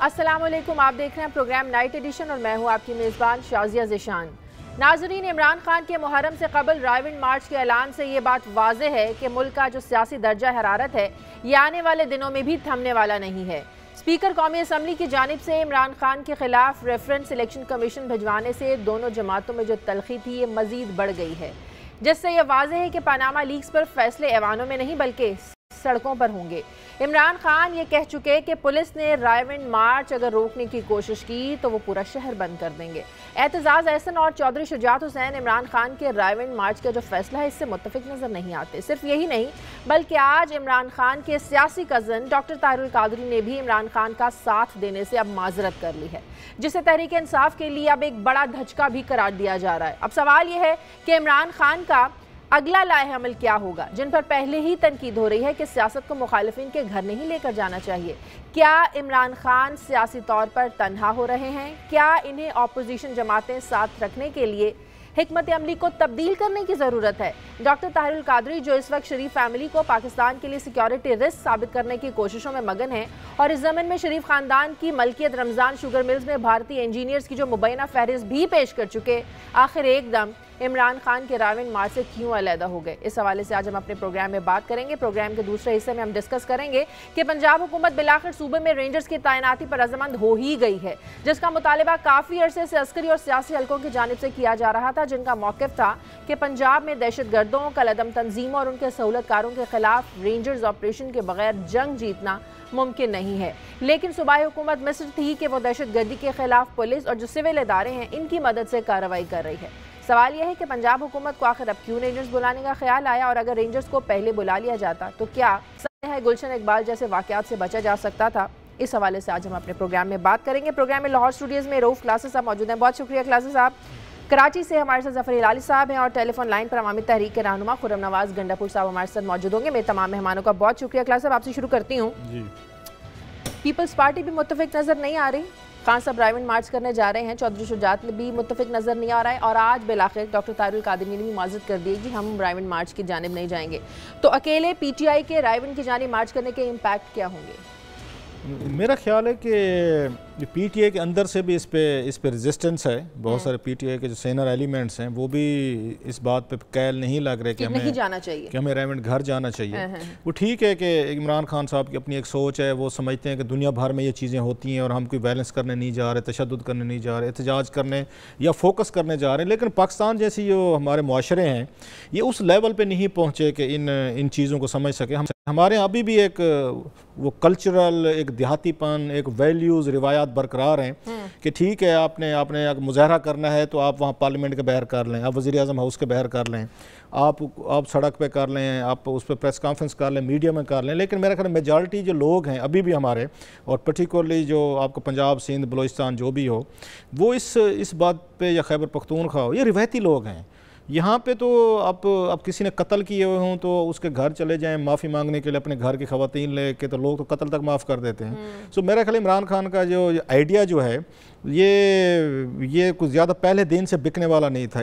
अस्सलामुअलैकुम, आप देख रहे हैं प्रोग्राम नाइट एडिशन और मैं हूं आपकी मेज़बान शाजिया ज़िशान। नाज़रीन, इमरान खान के मुहर्रम से कबल ड्राइविंग मार्च के ऐलान से ये बात वाज़ेह है कि मुल्क का जो सियासी दर्जा हरारत है ये आने वाले दिनों में भी थमने वाला नहीं है। स्पीकर कौमी असम्बली की जानिब से इमरान खान के खिलाफ रेफरेंस इलेक्शन कमीशन भिजवाने से दोनों जमातों में जो तलखी थी ये मजीद बढ़ गई है, जिससे यह वाज़ेह है कि पनामा लीक्स पर फैसले ऐवानों में नहीं बल्कि सड़कों पर होंगे। इमरान खान ये कह चुके कि पुलिस ने ड्राइविंग मार्च अगर रोकने की कोशिश की तो वो पूरा शहर बंद कर देंगे। एतजाज़ एहसन और चौधरी शुजात हुसैन इमरान खान के ड्राइविंग मार्च का जो फैसला है इससे मुत्तफिक नजर नहीं आते। सिर्फ यही नहीं बल्कि आज इमरान खान के सियासी कज़न डॉक्टर ताहिरुल कादरी ने भी इमरान खान का साथ देने से अब माजरत कर ली है, जिसे तहरीक इंसाफ के लिए अब एक बड़ा धचका भी करार दिया जा रहा है। अब सवाल यह है कि इमरान खान का अगला लाए अमल क्या होगा, जिन पर पहले ही तनकीद हो रही है कि सियासत को मुखालिफिन के घर नहीं लेकर जाना चाहिए। क्या इमरान खान सियासी तौर पर तन्हा हो रहे हैं? क्या इन्हें अपोजिशन जमातें साथ रखने के लिए हिकमत अमली को तब्दील करने की ज़रूरत है? डॉक्टर ताहिरुल कादरी जो इस वक्त शरीफ फैमिली को पाकिस्तान के लिए सिक्योरिटी रिस्क साबित करने की कोशिशों में मगन है और इस ज़मीन में शरीफ खानदान की मलकियत रमज़ान शुगर मिल्स में भारतीय इंजीनियर्स की जो मुबैना फहरिस्त भी पेश कर चुके, आखिर एकदम इमरान खान के ड्राइविंग मार्च से क्यों अलहदा हो गए? इस हवाले से आज हम अपने प्रोग्राम में बात करेंगे। प्रोग्राम के दूसरे हिस्से में हम डिस्कस करेंगे कि पंजाब हुकूमत बिलाखिर सूबे में रेंजर्स की तैनाती पर रज़ामंद हो ही गई है, जिसका मुतालिबा काफ़ी अरसे से अस्करी और सियासी हलकों की जानिब से किया जा रहा था, जिनका मौक़िफ़ था कि पंजाब में दहशत गर्दों, कलअदम तंजीमों और उनके सहूलतकारों के खिलाफ रेंजर्स ऑपरेशन के बगैर जंग जीतना मुमकिन नहीं है। लेकिन सूबाई हुकूमत मिस्र थी कि वो दहशत गर्दी के खिलाफ पुलिस और जो सिविल इदारे हैं इनकी मदद से कार्रवाई कर रही है। सवाल यह है कि पंजाब हुकूमत को आखिर अब क्यों रेंजर्स बुलाने का ख्याल आया, और अगर रेंजर्स को पहले बुला लिया जाता तो क्या सच है गुलशन इकबाल जैसे वाकयात से बचा जा सकता था? इस हवाले से आज हम अपने प्रोग्राम में बात करेंगे। प्रोग्राम में लाहौर स्टूडियोज़ में रऊफ क्लासेस साहब मौजूद हैं, बहुत शुक्रिया क्लासेस साहब। कराची से हमारे साथ जफर हिलाली साहब हैं और टेलीफोन लाइन पर अवामी तहरीक के रहनुमा खुर्रम नवाज गंडापुर साहब हमारे साथ मौजूद होंगे। मेरे तमाम मेहमानों का बहुत शुक्रिया। क्लास साहब आपसे शुरू करती हूँ। पीपल्स पार्टी भी मुत्तफिक नज़र नहीं आ रही, खान साहब ड्राइविंग मार्च करने जा रहे हैं, चौधरी शुजात भी मुत्तफिक नज़र नहीं आ रहा है और आज बिलाखिर डॉक्टर ताहिरुल कादरी ने भी माजरत कर दी कि हम ड्राइविंग मार्च की जानिब नहीं जाएंगे। तो अकेले पीटीआई के ड्राइविंग की जानिब मार्च करने के इम्पैक्ट क्या होंगे? मेरा ख्याल है कि पीटीआई के अंदर से भी इस पे रेजिस्टेंस है। बहुत सारे पीटीआई के जो सीनियर एलिमेंट्स हैं वो भी इस बात पे कैल नहीं लग रहे कि हमें नहीं जाना चाहिए, कि हमें रेवेंट घर जाना चाहिए। वो ठीक है कि इमरान खान साहब की अपनी एक सोच है, वो समझते हैं कि दुनिया भर में ये चीज़ें होती हैं और हम कोई बैलेंस करने नहीं जा रहे, तशद्दुद करने नहीं जा रहे, एहतजाज करने या फोकस करने जा रहे हैं। लेकिन पाकिस्तान जैसी जो हमारे मुआशरे हैं ये उस लेवल पर नहीं पहुँचे कि इन चीज़ों को समझ सके। हमारे यहाँ अभी भी एक वो कल्चरल, एक देहातीपन, एक वैल्यूज़, रिवायात बरकरार हैं कि ठीक है आपने मुजाहरा करना है तो आप वहाँ पार्लियामेंट के बाहर कर लें, आप वज़ीर आज़म हाउस के बाहर कर लें, आप सड़क पे कर लें, आप उस पर प्रेस कॉन्फ्रेंस कर लें, मीडिया में कर लें। लेकिन मेरा ख्याल मेजॉरिटी जो लोग हैं अभी भी हमारे, और पर्टिकुलरली जो आपको पंजाब, सिंध, बलूचिस्तान जो भी हो, वो इस बात पे या खैबर पख्तूनख्वा हो, ये रिवायती लोग हैं। यहाँ पे तो अब किसी ने कत्ल किए हुए हों तो उसके घर चले जाएं माफ़ी मांगने के लिए, अपने घर की ख़वातीन लेके, तो लोग तो कत्ल तक माफ़ कर देते हैं। सो मेरा ख्याल इमरान खान का जो आइडिया जो है ये कुछ ज़्यादा पहले दिन से बिकने वाला नहीं था।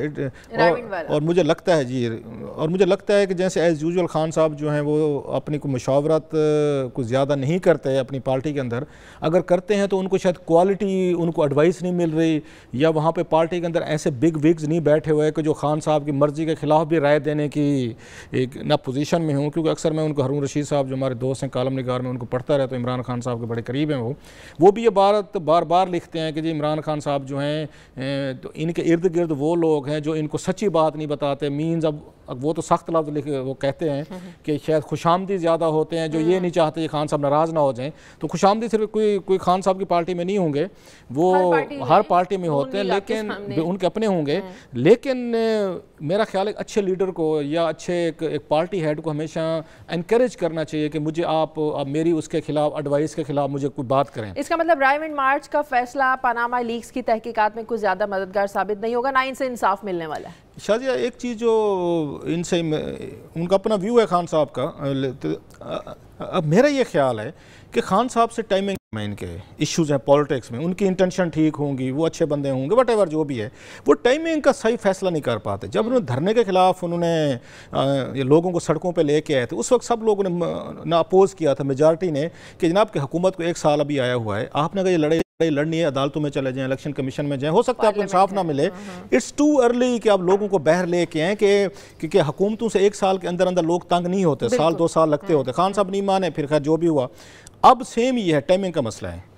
और मुझे लगता है और मुझे लगता है कि जैसे एज़ यूजुअल खान साहब जो हैं वो अपनी को मशावरत कुछ ज़्यादा नहीं करते अपनी पार्टी के अंदर। अगर करते हैं तो उनको शायद क्वालिटी, उनको एडवाइस नहीं मिल रही, या वहाँ पे पार्टी के अंदर ऐसे बिग विग्स नहीं बैठे हुए कि जो खान साहब की मर्ज़ी के ख़िलाफ़ भी राय देने की एक ना पोजीशन में हूँ। क्योंकि अक्सर मैं उनको, हारून रशीद साहब जो हमारे दोस्त हैं कालम निगार में, उनको पढ़ता रहता हूँ, इमरान खान साहब के बड़े करीब हैं। वो भी ये बात बार बार लिखते हैं कि जी इमरान खान साहब जो हैं तो इनके इर्द गिर्द वो लोग हैं जो इनको सच्ची बात नहीं बताते। मीन्स अब वो तो सख्त लफ्ज़ वो कहते हैं कि शायद खुशामदी ज़्यादा होते हैं, जो ये नहीं चाहते कि खान साहब नाराज़ ना हो जाएं। तो खुशामदी सिर्फ कोई खान साहब की पार्टी में नहीं होंगे, वो हर पार्टी में होते हैं, लेकिन उनके अपने होंगे। लेकिन मेरा ख्याल है अच्छे लीडर को या अच्छे एक पार्टी हेड को हमेशा इनकरेज करना चाहिए कि मुझे आप मेरी उसके खिलाफ, एडवाइस के खिलाफ मुझे कोई बात करें। इसका मतलब ड्राइविंग मार्च का फैसला पनामा लीक्स की तहकीकात में कुछ ज़्यादा मददगार साबित नहीं होगा, ना इनसे इंसाफ मिलने वाला है। शाजिया एक चीज़ जो इनसे उनका अपना व्यू है खान साहब का, अब मेरा ये ख्याल है कि खान साहब से टाइमिंग में इनके इश्यूज़ हैं पॉलिटिक्स में, उनकी इंटेंशन ठीक होंगी, वो अच्छे बंदे होंगे, वट एवर जो भी है, वो टाइमिंग का सही फैसला नहीं कर पाते। जब उन्होंने धरने के खिलाफ उन्होंने ये लोगों को सड़कों पे लेके आए थे, उस वक्त सब लोगों ने ना अपोज़ किया था, मेजॉरिटी ने, कि जनाब की हुकूमत को 1 साल अभी आया हुआ है, आपने अगर ये लड़ाई लड़नी है अदालतों में चले जाएं, इलेक्शन कमीशन में जाएं, हो सकता है आपको इंसाफ ना मिले, इट्स टू अर्ली कि आप लोगों को बाहर लेके आएँ कि हुकूमतों से 1 साल के अंदर अंदर लोग तंग नहीं होते, साल 2 साल लगते होते। खान साहब नहीं माने, फिर खैर जो भी हुआ। अब सेम ये है, टाइमिंग का मसला है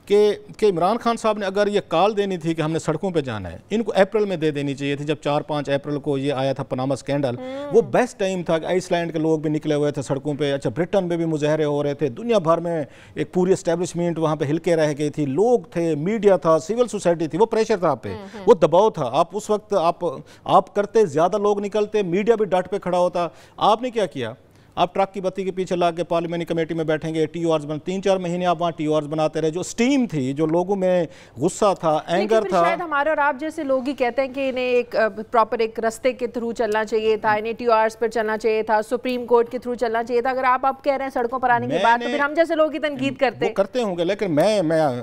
कि इमरान खान साहब ने अगर ये कॉल देनी थी कि हमने सड़कों पे जाना है, इनको अप्रैल में दे देनी चाहिए थी, जब 4-5 अप्रैल को ये आया था पनामा स्कैंडल, वो बेस्ट टाइम था कि आइसलैंड के लोग भी निकले हुए थे सड़कों पे, अच्छा ब्रिटेन में भी मुजाहरे हो रहे थे, दुनिया भर में एक पूरी एस्टेब्लिशमेंट वहाँ पे हिल के रह गई थी, लोग थे, मीडिया था, सिविल सोसाइटी थी, वो प्रेशर था आप पे, वो दबाव था। आप उस वक्त आप करते, ज़्यादा लोग निकलते, मीडिया भी डट पे खड़ा होता। आपने क्या किया? आप ट्रक की बत्ती के पीछे ला के पार्लियामेंट्री कमेटी में बैठेंगे, TORs 3-4 महीने आप वहाँ TORs बनाते रहे, जो स्टीम थी, जो लोगों में गुस्सा था, एंगर था। शायद हमारे और आप जैसे लोग ही कहते हैं कि इन्हें एक प्रॉपर एक रास्ते के थ्रू चलना चाहिए था, इन्हें TORs पर चलना चाहिए था, सुप्रीम कोर्ट के थ्रू चलना चाहिए था। अगर आप कह रहे हैं सड़कों पर आने की बात, तो फिर हम जैसे लोग ही तनकीद करते होंगे, लेकिन मैं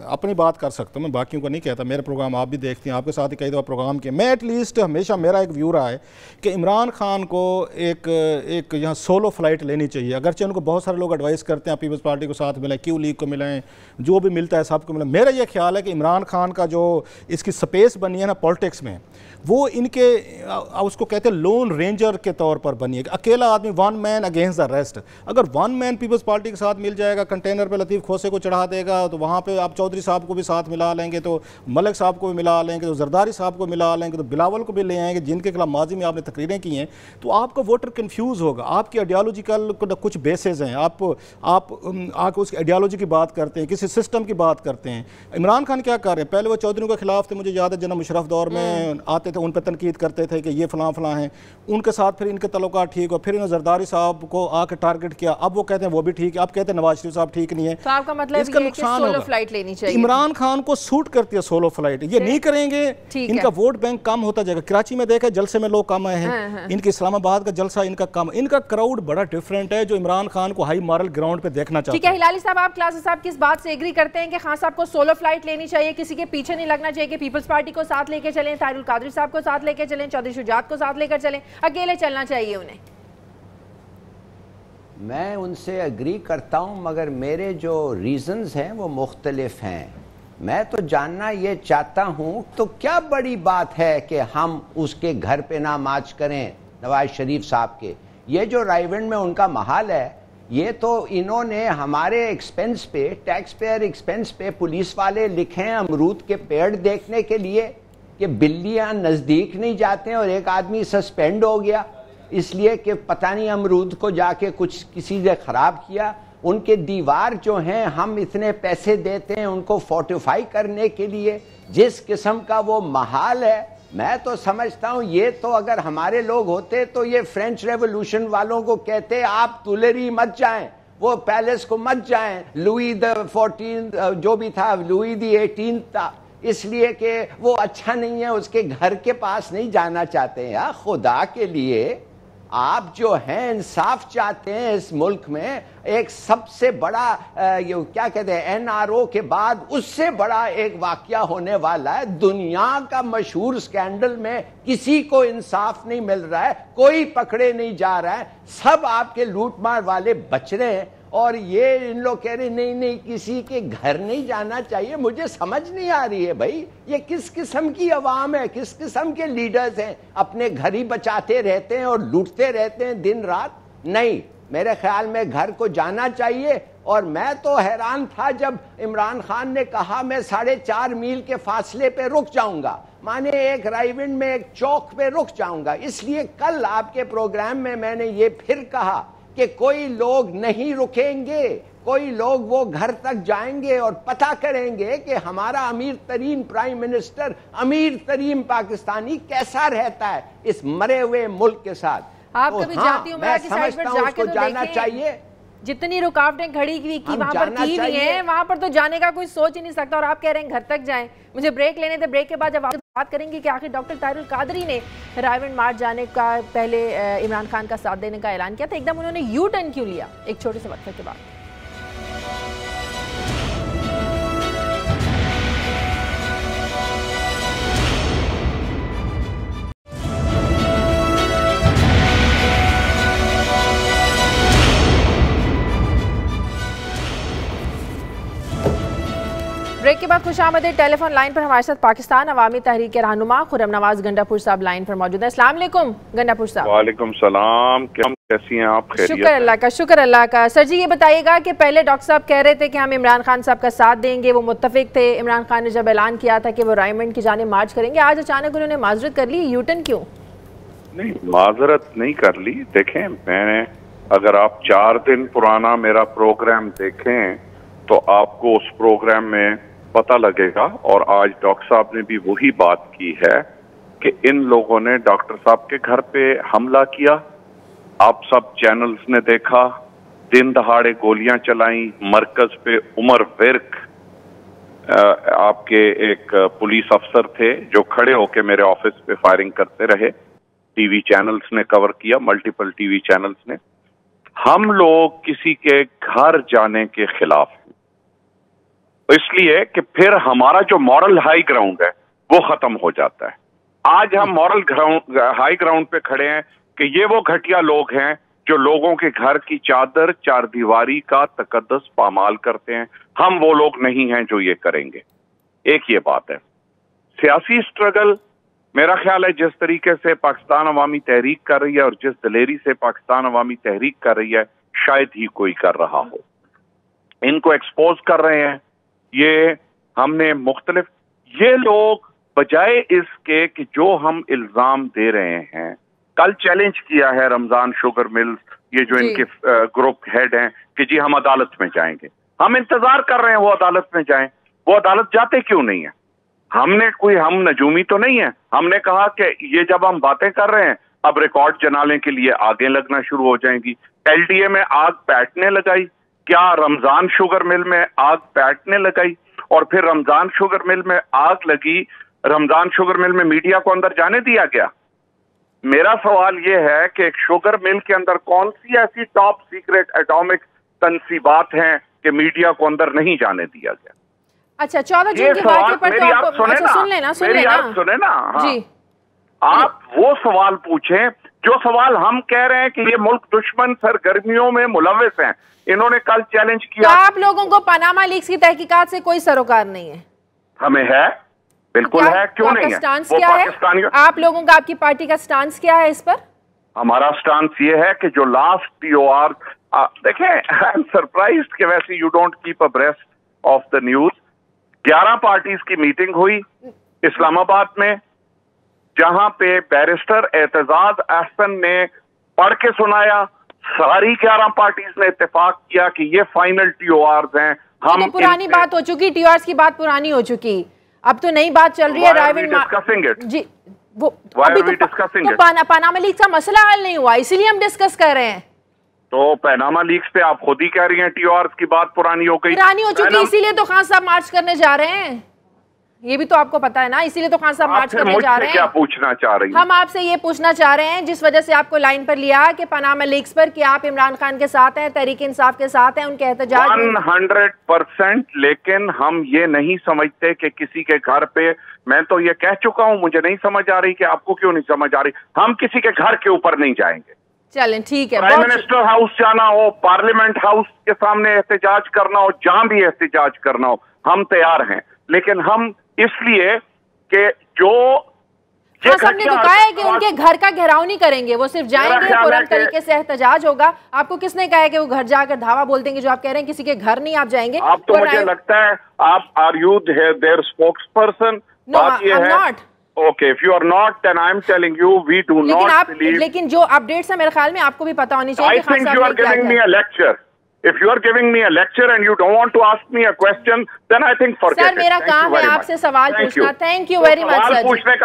अपनी बात कर सकता हूँ, मैं बाकियों को नहीं कहता। मेरे प्रोग्राम आप भी देखते हैं, आपके साथ ही कई दफ़ा प्रोग्राम किए। मैं एटलीस्ट हमेशा मेरा एक व्यू रहा है कि इमरान खान को एक यहाँ सोलो फ्लाइट लेनी चाहिए। अगरचे उनको बहुत सारे लोग एडवाइस करते हैं पीपल्स पार्टी को साथ मिलें, क्यों लीग को मिलें, जो भी मिलता है सबको मिलें। मेरा ये ख्याल है कि इमरान खान का जो इसकी स्पेस बनी है ना पॉलिटिक्स में, वो इनके उसको कहते हैं लोन रेंजर के तौर पर बनी है। अकेला आदमी, one man against the rest. अगर वन मैन पीपल्स पार्टी के साथ मिल जाएगा, कंटेनर पे लतीफ़ खोसे को चढ़ा देगा, तो वहाँ पे आप चौधरी साहब को भी साथ मिला लेंगे, तो मलिक साहब को भी मिला लेंगे, तो जरदारी साहब को मिला लेंगे, तो बिलावल को भी ले आएंगे, जिनके खिलाफ माजी में आपने तकरीरें की हैं, तो आपका वोटर कन्फ्यूज़ होगा। आपकी आइडियोलॉजिकल कुछ बेसिस हैं, आप आके उसकी आइडियोलॉजी की बात करते हैं, किसी सिस्टम की बात करते हैं। इमरान खान क्या कर रहे हैं? पहले वो चौधरी के खिलाफ थे, मुझे याद है जनाब मुशर्रफ दौर में आते थे, उन पर तनकीद करते थे कि ये फलां फलां हैं, उनके साथ फिर इनके तल्लुकात ठीक हो, फिर इन्होंने जरदारी साहब को आके टारगेट किया, अब वो कहते हैं वो भी ठीक है, अब कहते हैं नवाज शरीफ साहब ठीक नहीं है। तो आपका मतलब इसका नुकसान होगा। फ्लाइट लेनी चाहिए। इमरान खान को सूट करती है सोलो फ्लाइट, ये नहीं करेंगे, इनका वोट बैंक कम होता जाएगा। कराची में देखा जलसे में लोग कम आए हैं, इनके इस्लामाबाद का जलसा इनका कम, इनका क्राउड बड़ा डिफरेंट है, जो इमरान खान को हाई मॉरल ग्राउंड पे देखना चाहते हैं। ठीक है हिलाली साहब, आप क्लास साहब किस बात से एग्री करते हैं कि खान साहब को सोलो फ्लाइट लेनी चाहिए, किसी के पीछे नहीं लगना चाहिए, कि पीपल्स पार्टी को साथ लेके चलें, तारिक कादरी साहब को साथ लेके चलें, चौधरी शुजात को साथ लेकर चलें, अकेले चलना चाहिए उन्हें? मैं उनसे एग्री करता हूं, मगर मेरे जो रीजंस हैं वो मुख्तलिफ हैं। मैं तो जानना ये चाहता हूं, तो क्या बड़ी बात है कि हम उसके घर पे ना मार्च करें, नवाज शरीफ साहब के? ये जो रायविंड में उनका महाल है, ये तो इन्होंने हमारे एक्सपेंस पे, टैक्स पेयर एक्सपेंस पे पुलिस वाले लिखे हैं अमरूद के पेड़ देखने के लिए कि बिल्लियां नज़दीक नहीं जाते हैं, और एक आदमी सस्पेंड हो गया इसलिए कि पता नहीं अमरूद को जाके कुछ किसी ने ख़राब किया। उनके दीवार जो हैं, हम इतने पैसे देते हैं उनको फोर्टिफाई करने के लिए, जिस किस्म का वो महाल है, मैं तो समझता हूं ये तो अगर हमारे लोग होते तो ये फ्रेंच रेवोल्यूशन वालों को कहते आप तुलेरी मत जाएं, वो पैलेस को मत जाएं, लुई द 14 जो भी था, लुई द 18 था, इसलिए कि वो अच्छा नहीं है, उसके घर के पास नहीं जाना चाहते हैं। यार खुदा के लिए, आप जो हैं इंसाफ चाहते हैं इस मुल्क में। एक सबसे बड़ा ये क्या कहते हैं, NRO के बाद उससे बड़ा एक वाकया होने वाला है। दुनिया का मशहूर स्कैंडल में किसी को इंसाफ नहीं मिल रहा है, कोई पकड़े नहीं जा रहा है, सब आपके लूटमार वाले बच रहे हैं, और ये इन लोग कह रहे नहीं नहीं किसी के घर नहीं जाना चाहिए। मुझे समझ नहीं आ रही है भाई, ये किस किस्म की अवाम है, किस किस्म के लीडर्स हैं? अपने घर ही बचाते रहते हैं और लूटते रहते हैं दिन रात। नहीं, मेरे ख्याल में घर को जाना चाहिए। और मैं तो हैरान था जब इमरान खान ने कहा मैं 4.5 मील के फासले पे रुक जाऊंगा, माने एक रायविंड में एक चौक पे रुक जाऊंगा। इसलिए कल आपके प्रोग्राम में मैंने ये फिर कहा कि कोई लोग नहीं रुकेंगे, कोई लोग वो घर तक जाएंगे और पता करेंगे कि हमारा अमीर तरीन प्राइम मिनिस्टर, अमीर तरीन पाकिस्तानी कैसा रहता है इस मरे हुए मुल्क के साथ। आप कभी जाती हूँ मैं समझता हूँ उसको जाना चाहिए। जितनी रुकावटें खड़ी की वहां पर की हुई हैं, वहां पर तो जाने का कोई सोच ही नहीं सकता, और आप कह रहे हैं घर तक जाएं। मुझे ब्रेक लेने थे, ब्रेक के बाद जब बात करेंगे कि आखिर डॉक्टर ताहिरुल कादरी ने रायविंड मार्च जाने का पहले इमरान खान का साथ देने का ऐलान किया था, एकदम उन्होंने यू टर्न क्यों लिया? एक छोटे से वक्फे के बाद। ब्रेक के बाद खुशामदीद। टेलीफोन लाइन पर हमारे साथ पाकिस्तान अवामी तहरीक के रहनुमा खुर्रम नवाज गंडापुर साहब लाइन पर मौजूद है। अस्सलाम वालेकुम गंडापुर साहब। वालेकुम सलाम, कैसी हैं आप? शुक्र अल्लाह का, शुक्र अल्लाह का। सर जी ये बताइएगा कि पहले डॉक्टर साहब कह रहे थे कि हम इमरान खान साहब का साथ देंगे, वो मुत्तफिक थे। इमरान खान ने जब ऐलान किया था कि वो रायमंड की जानिब मार्च करेंगे, आज अचानक उन्होंने माजरत कर ली, यूटर्न क्यों? नहीं, माजरत नहीं कर ली। देखें, मैंने अगर आप 4 दिन पुराना मेरा प्रोग्राम देखें तो आपको उस प्रोग्राम में पता लगेगा, और आज डॉक्टर साहब ने भी वही बात की है कि इन लोगों ने डॉक्टर साहब के घर पे हमला किया। आप सब चैनल्स ने देखा, दिन दहाड़े गोलियां चलाई मरकज पे। उमर विर्क आपके एक पुलिस अफसर थे जो खड़े होके मेरे ऑफिस पे फायरिंग करते रहे। टीवी चैनल्स ने कवर किया, मल्टीपल टीवी चैनल्स ने। हम लोग किसी के घर जाने के खिलाफ हैं, इसलिए कि फिर हमारा जो मॉरल हाई ग्राउंड है वो खत्म हो जाता है। आज हम मॉरल हाई ग्राउंड पे खड़े हैं कि ये वो घटिया लोग हैं जो लोगों के घर की चादर चारदीवारी का तकद्दस पामाल करते हैं। हम वो लोग नहीं हैं जो ये करेंगे। एक ये बात है। सियासी स्ट्रगल मेरा ख्याल है जिस तरीके से पाकिस्तान अवामी तहरीक कर रही है और जिस दलेरी से पाकिस्तान अवामी तहरीक कर रही है, शायद ही कोई कर रहा हो। इनको एक्सपोज कर रहे हैं, ये हमने मुख्तलिफ, ये लोग बजाय इसके कि जो हम इल्जाम दे रहे हैं, कल चैलेंज किया है रमजान शुगर मिल्स, ये जो इनके ग्रुप हेड हैं, कि जी हम अदालत में जाएंगे। हम इंतजार कर रहे हैं वो अदालत में जाएं। वो अदालत जाते क्यों नहीं है? हम नजूमी तो नहीं है। हमने कहा कि ये जब हम बातें कर रहे हैं, अब रिकॉर्ड जनाने के लिए आगे लगना शुरू हो जाएंगी। एलडीए में आग बैठने लगाई, क्या रमजान शुगर मिल में आग बैठने लगाई? और फिर रमजान शुगर मिल में आग लगी, रमजान शुगर मिल में मीडिया को अंदर जाने दिया गया? मेरा सवाल यह है कि एक शुगर मिल के अंदर कौन सी ऐसी टॉप सीक्रेट एटॉमिक तनसीबात हैं कि मीडिया को अंदर नहीं जाने दिया गया? अच्छा, 14 जून की बात पर तो आपको सुन लेना सुने ना। हाँ। जी, आप वो सवाल पूछें जो सवाल हम कह रहे हैं कि ये मुल्क दुश्मन सरगर्मियों में मुलव्विस हैं। इन्होंने कल चैलेंज किया। तो आप लोगों को पनामा लीक्स की तहकीकात से कोई सरोकार नहीं है? हमें है, बिल्कुल है। क्यों नहीं है? स्टांस क्या है आप लोगों का, आपकी पार्टी का स्टांस क्या है इस पर? हमारा स्टांस ये है कि जो लास्ट टीओआर, देखें, आई एम सरप्राइज्ड कि वैसे you don't keep abreast of the news. 11 parties की मीटिंग हुई इस्लामाबाद में, जहां पे बैरिस्टर एतजाज अहसन ने पढ़ के सुनाया। सारी 11 पार्टीज ने इत्तेफाक किया कि ये फाइनल टीओआर्स हैं। हम पुरानी बात हो चुकी, टीओआर्स की बात पुरानी हो चुकी, अब तो नई बात चल रही है। रायविंड जी, वो अभी तो पनामा लीक्स का मसला हल नहीं हुआ, इसीलिए हम डिस्कस कर रहे हैं। तो पनामा लीक्स पे आप खुद ही कह रही हैं टीओआर्स की बात पुरानी हो गई, पुरानी हो चुकी, इसीलिए तो खान साहब मार्च करने जा रहे हैं। ये भी तो आपको पता है ना, इसीलिए तो खान साहब मार्च करने जा रहे हैं। क्या पूछना चाह रही हैं? हम आपसे ये पूछना चाह रहे हैं, जिस वजह से आपको लाइन पर लिया कि पनामा लीक्स पर, कि आप इमरान खान के साथ हैं, तहरीक इंसाफ के साथ हैं, उनके एहतजाज 100%। लेकिन हम ये नहीं समझते कि किसी के घर पे, मैं तो ये कह चुका हूँ, मुझे नहीं समझ आ रही कि आपको क्यों नहीं समझ आ रही, हम किसी के घर के ऊपर नहीं जाएंगे। चलें, ठीक है। प्राइम मिनिस्टर हाउस जाना हो, पार्लियामेंट हाउस के सामने एहतजाज करना हो, जहां भी एहतजाज करना हो, हम तैयार हैं। लेकिन हम इसलिए कि जो हमने तो कहा है कि उनके घर का घेराव नहीं करेंगे, वो सिर्फ जाएंगे, पूर्ण तरीके से एहतजाज होगा। आपको किसने कहा है कि वो घर जाकर धावा बोल देंगे? जो आप कह रहे हैं किसी के घर नहीं आप जाएंगे। आप तो मुझे लगता है आप आर यू देयर स्पोक्सपर्सन? बात ये है। Okay, if you are not, then I am telling you, we do not believe. लेकिन जो अपडेट्स है मेरे ख्याल में आपको भी पता होनी चाहिए। I think you are giving me a lecture. If you are giving me a lecture and you don't want to ask me a question, then I think forget it. Sir, मेरा काम है आपसे सवाल पूछना। Thank you very much sir.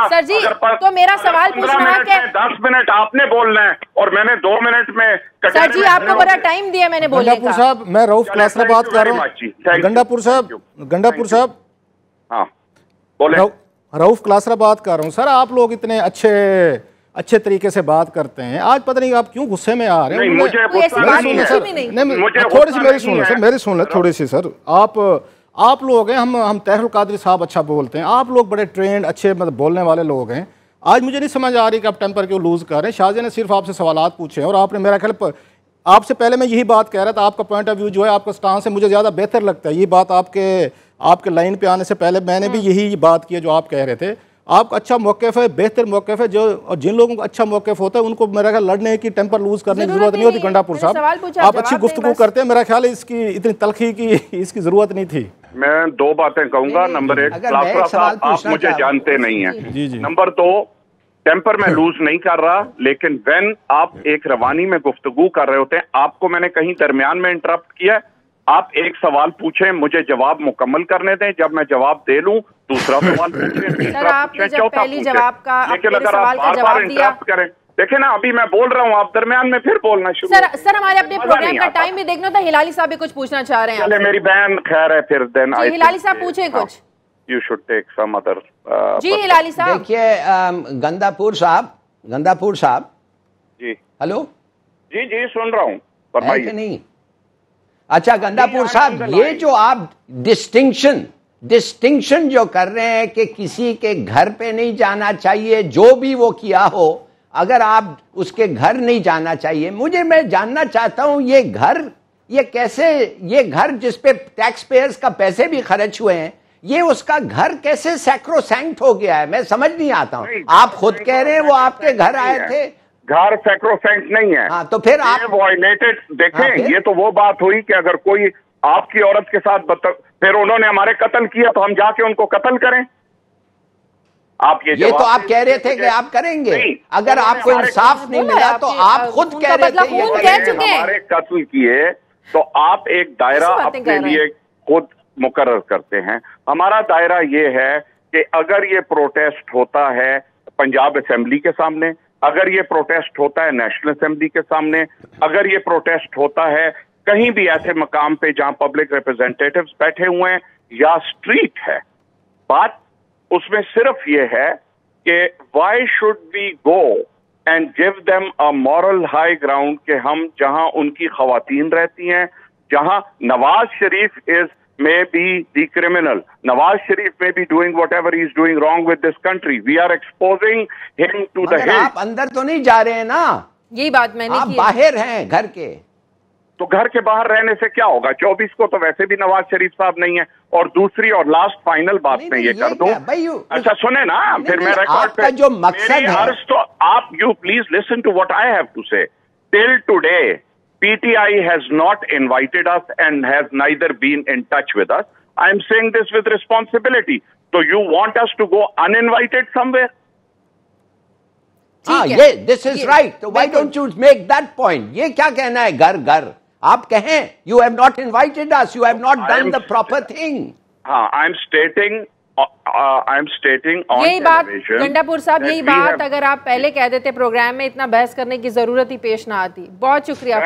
Sir ji, तो मेरा सवाल पूछना है कि 10 मिनट आपने बोलना है और मैंने 2 मिनट में। सर जी, आपको बड़ा टाइम दिया मैंने बोलने का। गंडापुर साहब, मैं रऊफ क्लास से बात कर रहा हूँ। गंडापुर साहब, हाँ बोले। रऊफ़ क्लासरा बात कर रहा हूँ। सर आप लोग इतने अच्छे तरीके से बात करते हैं, आज पता नहीं आप क्यों गुस्से में आ रहे हैं। मुझे थोड़ी सी मेरी सुन लो सर, मेरी सुन लो थोड़ी सी सर। आप लोग हैं, हम तहरुल कादरी साहब अच्छा बोलते हैं, आप लोग बड़े ट्रेंड अच्छे मतलब बोलने वाले लोग हैं। आज मुझे नहीं समझ आ रही कि आप टेम्पर क्यों लूज़ कर रहे हैं। शाहजिया ने सिर्फ आपसे सवालात पूछे हैं और आपने मेरा ख्याल आपसे पहले मैं यही बात कह रहा था, आपका पॉइंट ऑफ व्यू जो है, आपका स्टांस है, मुझे ज़्यादा बेहतर लगता है। ये बात आपके लाइन पे आने से पहले मैंने भी यही बात की है जो आप कह रहे थे। आपका अच्छा मौक़िफ़ है, बेहतर मौक़िफ़ है, जो और जिन लोगों को अच्छा मौक़िफ़ होता है उनको मेरा ख्याल लड़ने की, टेम्पर लूज़ करने की ज़रूरत नहीं होती। गंडापुर साहब आप अच्छी गुफ्तगू करते हैं, मेरा ख्याल है इसकी इतनी तलखी की इसकी ज़रूरत नहीं थी। मैं 2 बातें कहूँगा। नंबर 1, क्लासरा साहब आप मुझे जानते नहीं हैं। जी। नंबर 2, टेम्पर में लूज नहीं कर रहा, लेकिन व्हेन आप एक रवानी में गुफ्तगू कर रहे होते हैं, आपको मैंने कहीं दरमियान में इंटरप्ट किया। आप एक सवाल पूछें, मुझे जवाब मुकम्मल करने दें, जब मैं जवाब दे लूं दूसरा सवाल पूछें, तीसरा पूछें, चौथा पूछें। लेकिन अगर आप बार-बार इंटरप्ट करें, देखे ना अभी मैं बोल रहा हूँ, आप दरमियान में फिर बोलना शुरू। सर हमारे अपने प्रोग्राम का टाइम भी देखना था। हिलाली साहब भी कुछ पूछना चाह रहे हैं। चले मेरी बहन खैर है फिर देन हिलाली साहब पूछे कुछ। You should take some other जी हिलाली साहब। देखिए गंदापुर साहब जी हेलो जी सुन रहा हूँ, बताइए। नहीं अच्छा गंदापुर साहब, ये जो आप डिस्टिंक्शन जो कर रहे हैं कि किसी के घर पे नहीं जाना चाहिए, जो भी वो किया हो, अगर आप उसके घर नहीं जाना चाहिए, मैं जानना चाहता हूं ये घर जिसपे टैक्स पेयर्स का पैसे भी खर्च हुए हैं, ये उसका घर कैसे सैक्रोसैंक्ट हो गया है? मैं समझ नहीं आता हूं। आप खुद कह रहे हैं वो आपके घर आए थे। घर सैक्रोसैंक्ट नहीं है। हाँ, तो फिर आप वायलेटेड देखें। ये तो वो बात हुई कि अगर कोई आपकी औरत के साथ फिर उन्होंने हमारे कत्ल किया तो हम जाके उनको कत्ल करें। आप ये तो आप कह रहे थे कि आप करेंगे। अगर आपको इंसाफ नहीं मिला तो आप खुद कह रहे थे हमारे कत्ल किए, तो आप एक दायरा अपने लिए खुद मुकर्रर करते हैं। हमारा दायरा ये है कि अगर ये प्रोटेस्ट होता है पंजाब असेंबली के सामने, अगर ये प्रोटेस्ट होता है नेशनल असेंबली के सामने, अगर ये प्रोटेस्ट होता है कहीं भी ऐसे मकाम पे जहां पब्लिक रिप्रेजेंटेटिव्स बैठे हुए हैं या स्ट्रीट है, बात उसमें सिर्फ ये है कि why should we go and give them a moral high ground कि हम जहां उनकी खवातीन रहती हैं, जहां Nawaz Sharif may be the criminal. Nawaz Sharif may be doing whatever he is doing wrong with this country. We are exposing him to the hill. आप अंदर तो नहीं जा रहे हैं ना? यही बात मैंने की। आप बाहर हैं घर के। तो घर के बाहर रहने से क्या होगा? 24 को तो वैसे भी नवाज शरीफ साहब नहीं है। और दूसरी और लास्ट फाइनल बात मैं ये कर दूं। अच्छा सुने ना, फिर मैं रिकॉर्ड पे जो मकसद है तो आप you please listen to what I have to say. Till today PTI has not invited us and has neither been in touch with us. I am saying this with responsibility. So you want us to go uninvited somewhere? This is right. So why don't you make that point? ये क्या कहना है घर? आप कहें, you have not invited us. You have not done the proper thing. हाँ, I am stating on यही बात गंडापुर साहब, यही बात अगर आप पहले कह देते प्रोग्राम में, इतना बहस करने की जरूरत ही पेश ना आती। बहुत शुक्रिया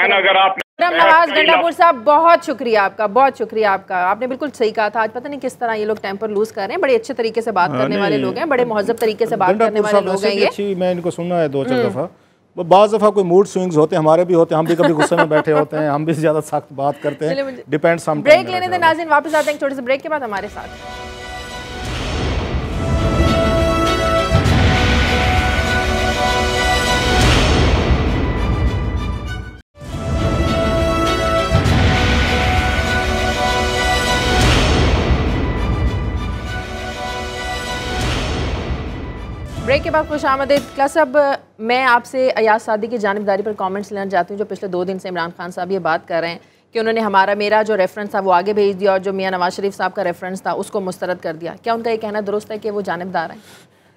नवाज गंडापुर साहब, बहुत शुक्रिया आपका। आपने बिल्कुल सही कहा था। आज पता नहीं किस तरह ये लोग टेम्पर लूज कर रहे हैं। बड़े अच्छे तरीके से बात करने वाले लोग हैं, बड़े महज़ब तरीके से बात करने वाले लोग हैं ये। मैं इनको सुना है 2-4 दफा। बाज़ दफा कोई मूड स्विंग्स होते हैं, हमारे भी होते हैं, हम भी कभी गुस्से में बैठे होते हैं, हम भी ज्यादा सख्त बात करते हैं। डिपेंड सम। ब्रेक लेने दें नाज़रीन, वापस आते हैं छोटे से ब्रेक के बाद हमारे साथ। ब्रेक के बाद खुशामदीद। क्लास अब मैं आपसे अयाज सादी की जानिबदारी पर कमेंट्स लेना चाहती हूँ, जो पिछले 2 दिन से इमरान खान साहब ये बात कर रहे हैं कि उन्होंने मेरा जो रेफरेंस था वो आगे भेज दिया और जो मियां नवाज शरीफ साहब का रेफरेंस था उसको मुस्तरद कर दिया। क्या उनका ये कहना दुरुस्त है कि वो जानिबदार हैं?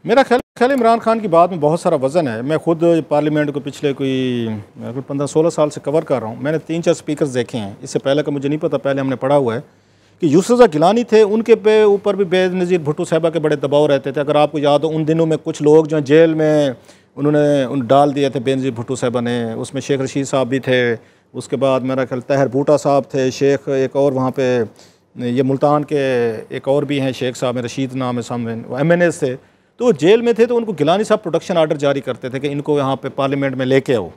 मेरा ख्याल इमरान खान की बात में बहुत सारा वज़न है। मैं खुद पार्लियामेंट को पिछले कोई 15-16 साल से कवर कर रहा हूँ। मैंने 3-4 स्पीकर्स देखे हैं। इससे पहले का मुझे नहीं पता, पहले हमने पढ़ा हुआ है कि यूसुफ गिलानी थे, उनके पे ऊपर भी बेनज़ीर भुट्टो साहबा के बड़े दबाव रहते थे। अगर आपको याद हो, उन दिनों में कुछ लोग जो जेल में उन्होंने डाल दिए थे बेनज़ीर भुट्टो साहबा ने, उसमें शेख रशीद साहब भी थे, उसके बाद मेरा ख्याल तहर बूटा साहब थे, शेख एक और वहाँ पे ये मुल्तान के एक और भी हैं शेख साहब, रशीद नाम है सामने, वो MNAs थे, तो वो जेल में थे, तो उनको गिलानी साहब प्रोटेक्शन आर्डर जारी करते थे कि इनको यहाँ पे पार्लियामेंट में लेके आओ।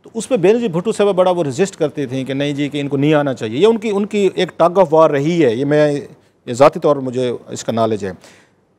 तो उस पर बेनज़ीर भुट्टो साहब बड़ा वो रजिस्ट करती थी कि नहीं जी कि इनको नहीं आना चाहिए। ये उनकी एक टग ऑफ वार रही है, ये ज़ाती तौर पर मुझे इसका नॉलेज है।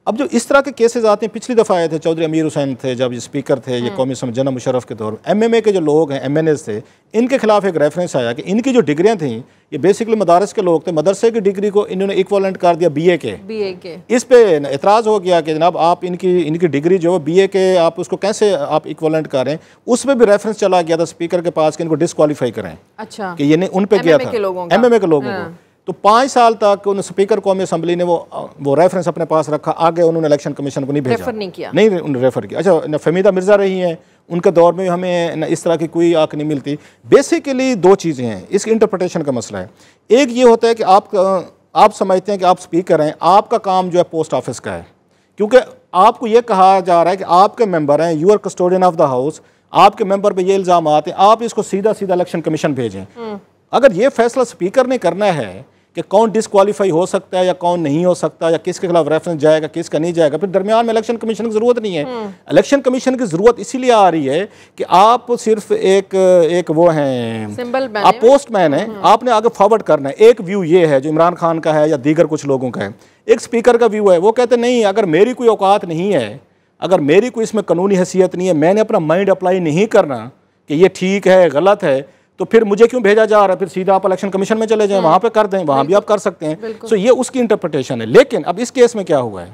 अब जो इस तरह के केसेस आते हैं, पिछली दफ़ा आए थे, चौधरी अमीर हुसैन थे जब ये स्पीकर थे, ये कौमी असम्बली जनरल मुशर्रफ के दौर, MMA के जो लोग हैं MNAs थे, इनके खिलाफ एक रेफरेंस आया कि इनकी जो डिग्रियाँ थी ये बेसिकली मदारस के लोग थे, मदरसे की डिग्री को इन्होंने इक्वलेंट कर दिया BA के। इस पे एतराज़ हो गया कि जनाब आप इनकी डिग्री जो BA के आप उसको कैसे आप इक्वलेंट करें। उस पर भी रेफरेंस चला गया था स्पीकर के पास कि इनको डिस्क्वालीफाई करें। अच्छा, कि ये उन पे गया था MMA के लोगों को। तो 5 साल तक उन स्पीकर कौमी असम्बली ने वो रेफरेंस अपने पास रखा, आगे उन्होंने इलेक्शन कमीशन को नहीं भेजा, रेफर नहीं किया, नहीं उन्होंने रेफर किया। अच्छा, फहमीदा मिर्ज़ा रही हैं, उनके दौर में हमें इस तरह की कोई आंख नहीं मिलती। बेसिकली 2 चीज़ें हैं, इसकी इंटरप्रिटेशन का मसला है। एक ये होता है कि आप समझते हैं कि आप स्पीकर हैं, आपका काम जो है पोस्ट ऑफिस का है, क्योंकि आपको ये कहा जा रहा है कि आपके मेंबर हैं, you are custodian of the house, आपके मेंबर पे ये इल्ज़ाम आते हैं, आप इसको सीधा इलेक्शन कमीशन भेजें। अगर ये फैसला स्पीकर ने करना है कि कौन डिस्क्वालीफाई हो सकता है या कौन नहीं हो सकता, या किसके खिलाफ रेफरेंस जाएगा किसका नहीं जाएगा, फिर दरमियान में इलेक्शन कमीशन की ज़रूरत नहीं है। इलेक्शन कमीशन की ज़रूरत इसीलिए आ रही है कि आप सिर्फ एक वो हैं, आप पोस्टमैन हैं, आपने आगे फॉरवर्ड करना है। एक व्यू ये है जो इमरान खान का है या दीगर कुछ लोगों का है, एक स्पीकर का व्यू है, वो कहते नहीं, अगर मेरी कोई औकात नहीं है, अगर मेरी कोई इसमें कानूनी हैसियत नहीं है, मैंने अपना माइंड अप्लाई नहीं करना कि ये ठीक है गलत है, तो फिर मुझे क्यों भेजा जा रहा है, फिर सीधा आप इलेक्शन कमीशन में चले जाएं, वहाँ पे कर दें, वहाँ भी आप कर सकते हैं। सो ये उसकी इंटरप्रिटेशन है। लेकिन अब इस केस में क्या हुआ है,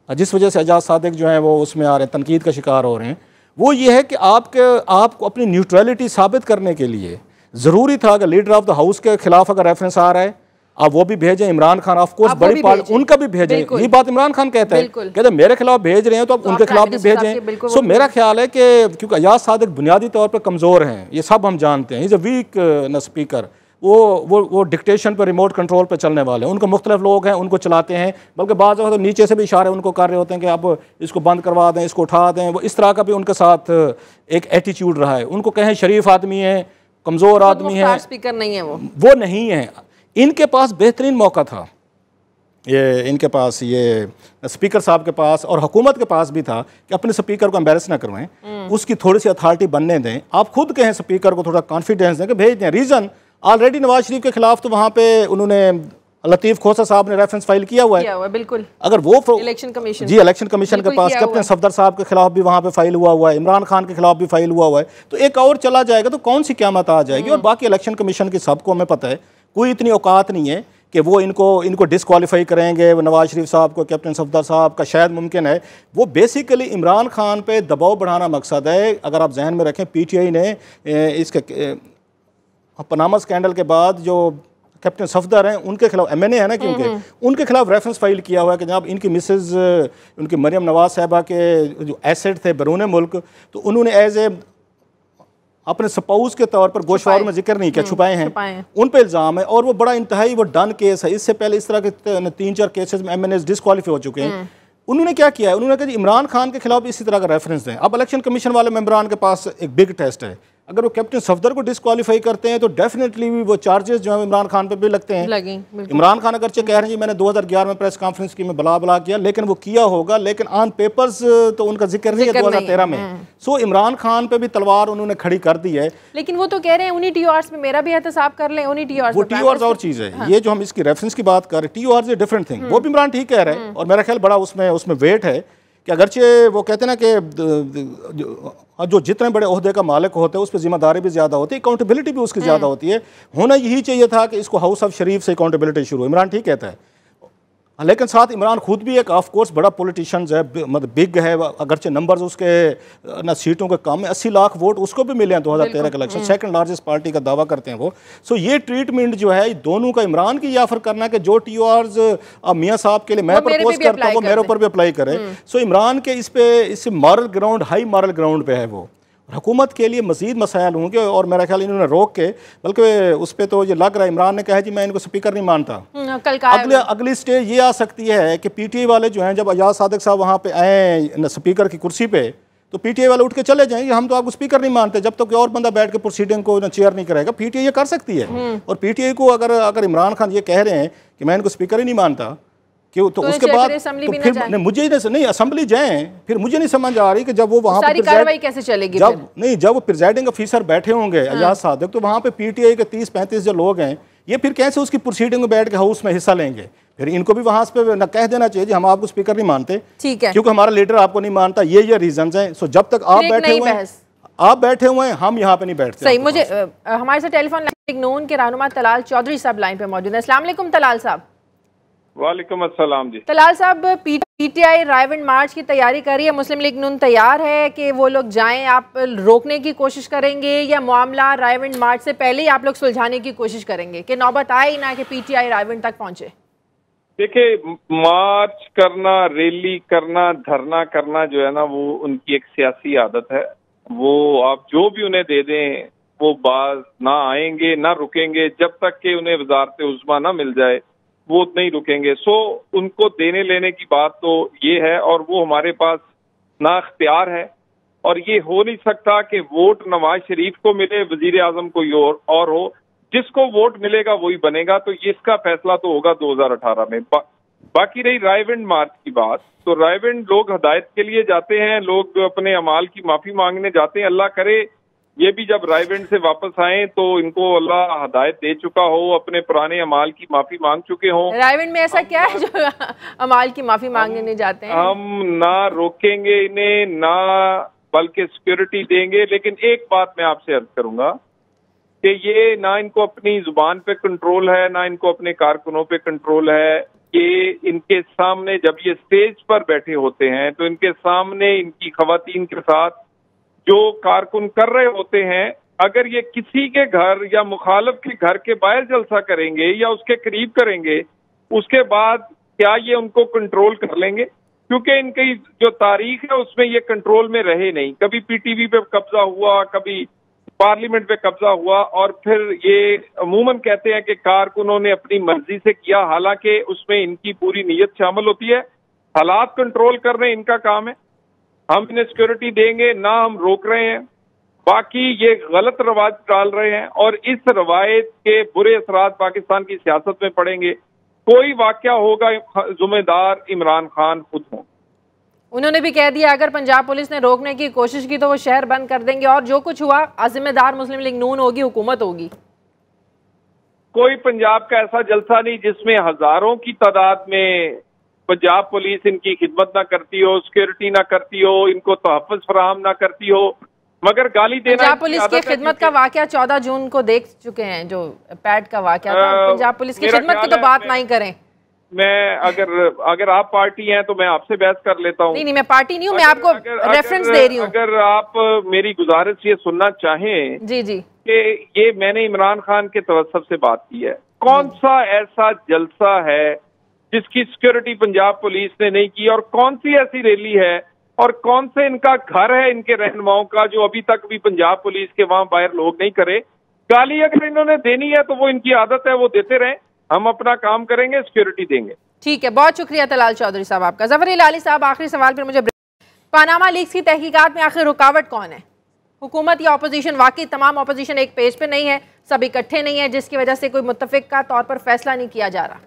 जिस वजह से एजाज सादिक जो है वो उसमें आ रहे हैं, तनकीद का शिकार हो रहे हैं, वो ये है कि आपको अपनी न्यूट्रलिटी साबित करने के लिए ज़रूरी था कि लीडर ऑफ द हाउस के खिलाफ अगर रेफरेंस आ रहा है आप वो भी भेजें, इमरान खान ऑफ कोर्स बड़ी पार्टी उनका भी भेजें। ये बात इमरान खान कहते हैं मेरे खिलाफ भेज रहे हैं तो आप उनके खिलाफ भी भेजें। सो मेरा ख्याल है कि क्योंकि एजाज सादिक बुनियादी तौर पर कमज़ोर हैं, ये सब हम जानते हैं, इज़ अ वीक न स्पीकर, वो डिक्टेशन पर रिमोट कंट्रोल पर चलने वाले हैं, उनको मुख्तलिफ लोग हैं उनको चलाते हैं, बल्कि बाज़ तो नीचे से भी इशारे उनको कर रहे होते हैं कि आप इसको बंद करवा दें, इसको उठा दें। वो इस तरह का भी उनके साथ एक एटीट्यूड रहा है। उनको कहें शरीफ आदमी है, कमज़ोर आदमी है, स्पीकर नहीं है, वो नहीं है। इनके पास बेहतरीन मौका था, ये इनके पास ये स्पीकर साहब के पास और हुकूमत के पास भी था कि अपने स्पीकर को एम्बेरस ना करवाएं, उसकी थोड़ी सी अथॉरिटी बनने दें। आप खुद कहें स्पीकर को थोड़ा कॉन्फिडेंस दें कि भेज दें। रीज़न ऑलरेडी नवाज शरीफ के खिलाफ तो वहाँ पे उन्होंने लतीफ़ खोसा साहब ने रेफरेंस फाइल किया हुआ है, बिल्कुल। अगर वो इलेक्शन कमीशन के पास कैप्टन सफदर साहब के खिलाफ भी वहाँ पे फाइल हुआ है, इमरान खान के खिलाफ भी फाइल हुआ है, तो एक और चला जाएगा तो कौन सी क़यामत आ जाएगी। और बाकी इलेक्शन कमीशन की सबको हमें पता है कोई इतनी औकात नहीं है कि वो इनको डिस्क्वालीफाई करेंगे। वो नवाज शरीफ साहब को, कैप्टन सफदर साहब का शायद मुमकिन है। वो बेसिकली इमरान खान पे दबाव बढ़ाना मकसद है। अगर आप जहन में रखें, PTI ने इसके पनामा स्कैंडल के बाद जो कैप्टन सफदर हैं उनके खिलाफ MNA है ना, क्योंकि उनके खिलाफ रेफरेंस फाइल किया हुआ है कि जनाब इनकी मिसेज उनकी मरियम नवाज साहबा के जो एसेट थे बैरून मुल्क, तो उन्होंने एज ए अपने स्पाउस के तौर पर गोशवारों में जिक्र नहीं किया, छुपाए हैं, उन पे इल्ज़ाम है। और वो बड़ा इंतहाई वो डन केस है। इससे पहले इस तरह के 3-4 केसेस में MNAs डिस्क्वालीफाई हो चुके हैं। उन्होंने क्या किया है, उन्होंने कहा इमरान खान के खिलाफ इसी तरह का रेफरेंस दें। अब इलेक्शन कमीशन वाले मेंबरान के पास एक बिग टेस्ट है। अगर वो कैप्टन सफदर को डिस्क्वालीफाई करते हैं तो डेफिनेटली वो चार्जेस जो है इमरान खान पे भी लगते हैं। इमरान खान अगरचे कह रहे हैं जी मैंने 2011 में प्रेस कॉन्फ्रेंस की, मैं बला किया, लेकिन वो किया होगा, लेकिन ऑन पेपर्स तो उनका जिक्र नहीं है 2013 में। सो इमरान खान पे भी तलवार उन्होंने खड़ी कर दी है। लेकिन वो तो कह रहे हैं उन्हीं TORs में मेरा भी एहतसाब कर लें, उन्हीं TORs। वो TORs और चीज़ है। ये जो हम इसकी रेफरेंस की बात कर रहे हैं, TORs इज डिफरेंट थिंग। वो भी इमरान ठीक कह रहे हैं और मेरा ख्याल बड़ा उसमें वेट है कि अगरचे वो कहते हैं ना कि जो जितने बड़े ओहदे का मालिक होते हैं उस पर जिम्मेदारी भी ज़्यादा होती है, अकाउंटेबिलिटी भी उसकी ज़्यादा होती है। होना यही चाहिए था कि इसको हाउस ऑफ शरीफ से अकाउंटेबिलिटी शुरू हो। इमरान ठीक कहता है, लेकिन साथ इमरान खुद भी एक ऑफ कोर्स बड़ा पॉलिटिशियन है, मतलब बिग है। अगरचे नंबर्स उसके ना सीटों के कम है, 80 लाख वोट उसको भी मिले हैं 2013 के इलेक्शन, सेकंड लार्जेस्ट पार्टी का दावा करते हैं वो। सो ये ट्रीटमेंट जो है दोनों का इमरान की ऑफर करना है कि जो TORs मियाँ साहब के लिए मैं प्रपोज करता हूँ वो मेरे ऊपर भी अप्लाई करे। सो इमरान के इस moral ground, high moral ground पे है वो। हुकूमत के लिए मज़ीद मसाइल होंगे और मेरा ख्याल इन्होंने रोक के, बल्कि उस पर तो ये लग रहा है इमरान ने कहा जी मैं इनको स्पीकर नहीं मानता। अगली स्टेज ये आ सकती है कि PTI वाले जो हैं, जब एजाज सादिक साहब वहाँ पे आए स्पीकर की कुर्सी पे, तो पीटीआई वाले उठ के चले जाएंगे, हम तो आपको स्पीकर नहीं मानते जब तक कोई और बंदा बैठ के प्रोसीडिंग को चेयर नहीं करेगा। पीटीआई ये कर सकती है। और पीटीआई को अगर इमरान खान ये कह रहे हैं कि मैं इनको स्पीकर ही नहीं मानता, क्यों, तो उसके बाद तो फिर मुझे नहीं असेंबली जाएं, फिर मुझे नहीं समझ आ रही कि जब वो वहाँ सारी कार्रवाई कैसे चलेगी, जब वो प्रिजाइडिंग ऑफिसर बैठे होंगे अजाज सादिक, तो वहाँ पे पीटीआई के 30-35 जो लोग हैं, ये फिर कैसे उसकी प्रोसीडिंग में बैठ के हाउस में हिस्सा लेंगे? फिर इनको भी वहां पे न कह देना चाहिए हम आपको स्पीकर नहीं मानते, ठीक है, क्योंकि हमारा लीडर आपको नहीं मानता, ये रीजंस हैं। सो जब तक आप बैठे हुए हैं हम यहाँ पे नहीं बैठते। सही। मुझे हमारे साथ टेलीफोन लाइन नून के रहनुमा तलाल चौधरी साहब लाइन पे मौजूद है। अस्सलाम वालेकुम तलाल साहब। वालेकुम अस्सलाम जी। तलाल साहब, पीटीआई रायविंड मार्च की तैयारी कर रही है, मुस्लिम लीग नून तैयार है कि वो लोग जाएं, आप रोकने की कोशिश करेंगे या मामला रायविंड मार्च से पहले ही आप लोग सुलझाने की कोशिश करेंगे कि नौबत आए ही ना कि पीटीआई रायविंड तक पहुंचे? देखिए, मार्च करना, रैली करना, धरना करना जो है ना, वो उनकी एक सियासी आदत है। वो आप जो भी उन्हें दे दें वो बाज ना आएंगे, ना रुकेंगे, जब तक कि उन्हें वजारत उज़्मा ना मिल जाए वो नहीं रुकेंगे। सो उनको देने लेने की बात तो ये है, और वो हमारे पास ना इख्तियार है, और ये हो नहीं सकता कि वोट नवाज शरीफ को मिले, वजीर आजम कोई और हो, जिसको वोट मिलेगा वही बनेगा। तो इसका फैसला तो होगा 2018 में। बाकी रही रायविंड मार्च की बात, तो रायविंड लोग हदायत के लिए जाते हैं, लोग अपने अमाल की माफी मांगने जाते हैं। अल्लाह करे ये भी जब रायविंड से वापस आए तो इनको अल्लाह हदायत दे चुका हो, अपने पुराने अमाल की माफी मांग चुके हों। रायविंड में ऐसा क्या है जो अमाल की माफी मांगने नहीं जाते हैं? हम ना रोकेंगे इन्हें, ना बल्कि सिक्योरिटी देंगे। लेकिन एक बात मैं आपसे अर्ज करूंगा कि ये ना इनको अपनी जुबान पे कंट्रोल है, ना इनको अपने कारकुनों पे कंट्रोल है। ये इनके सामने जब ये स्टेज पर बैठे होते हैं तो इनके सामने इनकी खवातीन के साथ जो कारकुन कर रहे होते हैं, अगर ये किसी के घर या मुखालिफ के घर के बाहर जलसा करेंगे या उसके करीब करेंगे, उसके बाद क्या ये उनको कंट्रोल कर लेंगे? क्योंकि इनकी जो तारीख है उसमें ये कंट्रोल में रहे नहीं। कभी पीटीवी पे कब्जा हुआ, कभी पार्लियामेंट पे कब्जा हुआ, और फिर ये अमूमन कहते हैं कि कारकुनों ने अपनी मर्जी से किया, हालांकि उसमें इनकी पूरी नीयत शामिल होती है। हालात कंट्रोल करने इनका काम है। हम इन्हें सिक्योरिटी देंगे ना, हम रोक रहे हैं। बाकी ये गलत रवाज डाल रहे हैं और इस रवायत के बुरे असरात पाकिस्तान की सियासत में पड़ेंगे। कोई वाकया होगा, जिम्मेदार इमरान खान खुद हों। उन्होंने भी कह दिया अगर पंजाब पुलिस ने रोकने की कोशिश की तो वो शहर बंद कर देंगे, और जो कुछ हुआ जिम्मेदार मुस्लिम लीग नून होगी, हुकूमत होगी। कोई पंजाब का ऐसा जलसा नहीं जिसमें हजारों की तादाद में पंजाब पुलिस इनकी खिदमत ना करती हो, सिक्योरिटी ना करती हो, इनको तहफ़्फ़ुज़ फराहम ना करती हो, मगर गाली देना। पंजाब पुलिस की खिदमत का वाकया 14 जून को देख चुके हैं, जो पैड का वाकया था। पंजाब पुलिस की खिदमत की तो बात नहीं करें। मैं अगर आप पार्टी हैं तो मैं आपसे बहस कर लेता हूँ। नहीं, मैं पार्टी नहीं हूँ, मैं आपको रेफरेंस दे रही हूँ। अगर आप मेरी गुजारिश ये सुनना चाहें जी कि ये मैंने इमरान खान के तवज्जुह से बात की है, कौन सा ऐसा जलसा है जिसकी सिक्योरिटी पंजाब पुलिस ने नहीं की, और कौन सी ऐसी रैली है और कौन से इनका घर है इनके रहनुमाओं का जो अभी तक भी पंजाब पुलिस के वहां बाहर लोग नहीं करे। गाली अगर इन्होंने देनी है तो वो इनकी आदत है, वो देते रहें, हम अपना काम करेंगे, सिक्योरिटी देंगे। ठीक है, बहुत शुक्रिया तलाल चौधरी साहब आपका। जफर लाली साहब, आखिरी सवाल पर मुझे, पानामा लीक्स की तहकीकात में आखिर रुकावट कौन है? हुकूमत या अपोजिशन? वाकई तमाम अपोजिशन एक पेज पे नहीं है, सब इकट्ठे नहीं है, जिसकी वजह से कोई मुत्तफिका तौर पर फैसला नहीं किया जा रहा।